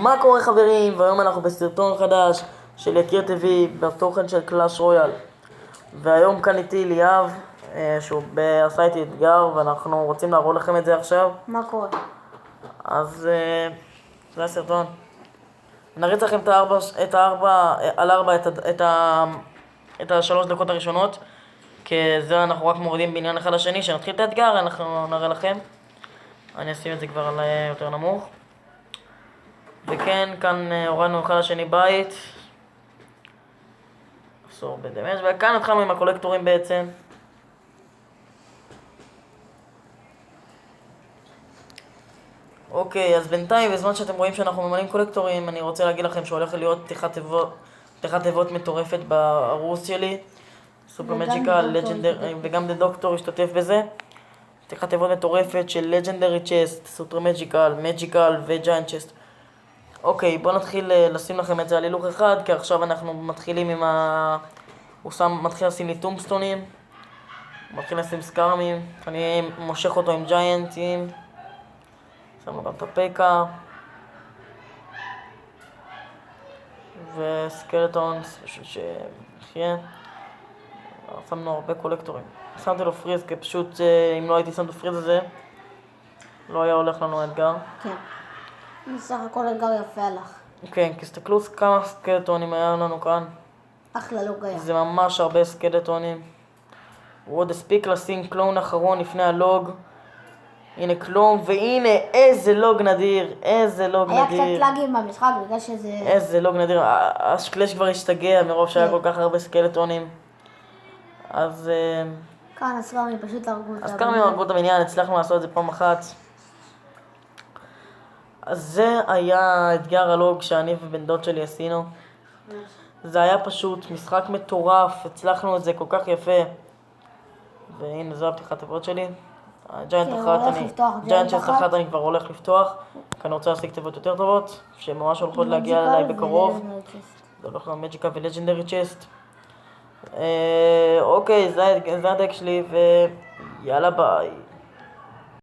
מה קורה חברים? והיום אנחנו בסרטון חדש של יקיר TV בתוכן של קלאש רויאל. והיום כאן איתי ליאב, שהוא עשה איתי אתגר ואנחנו רוצים להראות לכם את זה עכשיו. מה קורה? אז זה הסרטון. נריץ לכם את השלוש דקות הראשונות, כי זה אנחנו רק מורידים בעניין אחד לשני. כשנתחיל את האתגר אנחנו נראה לכם. אני אשים את זה כבר על יותר נמוך. וכן, כאן הורדנו אחד לשני בית. עשור בדמש, וכאן התחלנו עם הקולקטורים בעצם. אוקיי, אז בינתיים, בזמן שאתם רואים שאנחנו ממלאים קולקטורים, אני רוצה להגיד לכם שהולך להיות פתיחת תיבות מטורפת בערוץ שלי. סופר מג'יקל, לג'נדרי, וגם דה דוקטור השתתף בזה. פתיחת תיבות מטורפת של לג'נדרי צ'סט, סופר מג'יקל וג'יינט צ'סט. אוקיי, בואו נתחיל לשים לכם את זה על הילוך אחד, כי עכשיו אנחנו מתחילים עם הוא מתחיל לשים לי טומסטונים, מתחיל לשים סקרמים, אני מושך אותו עם ג'יינטים, שמנו גם את הפקה וסקלטונס בשביל שיחיה. שמנו הרבה קולקטורים. שמתי לו פריז, כי פשוט אם לא הייתי שם את הפריז הזה לא היה הולך לנו אתגר. כן. בסך הכל אתגר יפה לך. כן, כי תסתכלו כמה סקלטונים היה לנו כאן. אחלה לוג היה. זה ממש הרבה סקלטונים. הוא עוד הספיק לשים קלון אחרון לפני הלוג. הנה קלון, והנה איזה לוג נדיר, איזה לוג נדיר. היה קצת לאגים במשחק בגלל שזה... איזה לוג נדיר, השקלש כבר השתגע מרוב שהיה כל כך הרבה סקלטונים. אז... כאן הסקרמים פשוט הרגו את הסקרמים הרגו את הבניין, הצלחנו לעשות את זה פעם אחת. אז זה היה האתגר הלוג שאני ובן דוד שלי עשינו. זה היה פשוט משחק מטורף, הצלחנו את זה כל כך יפה. והנה זו הפתיחת תיבות שלי. ג'יינט צ'סט אחת אני כבר הולך לפתוח, כי אני רוצה להשיג תיבות יותר טובות, שממש הולכות להגיע אליי בקרוב. זה הולך למג'יקה ולג'נדרי צ'סט. אוקיי, זה הדק שלי ויאללה ביי.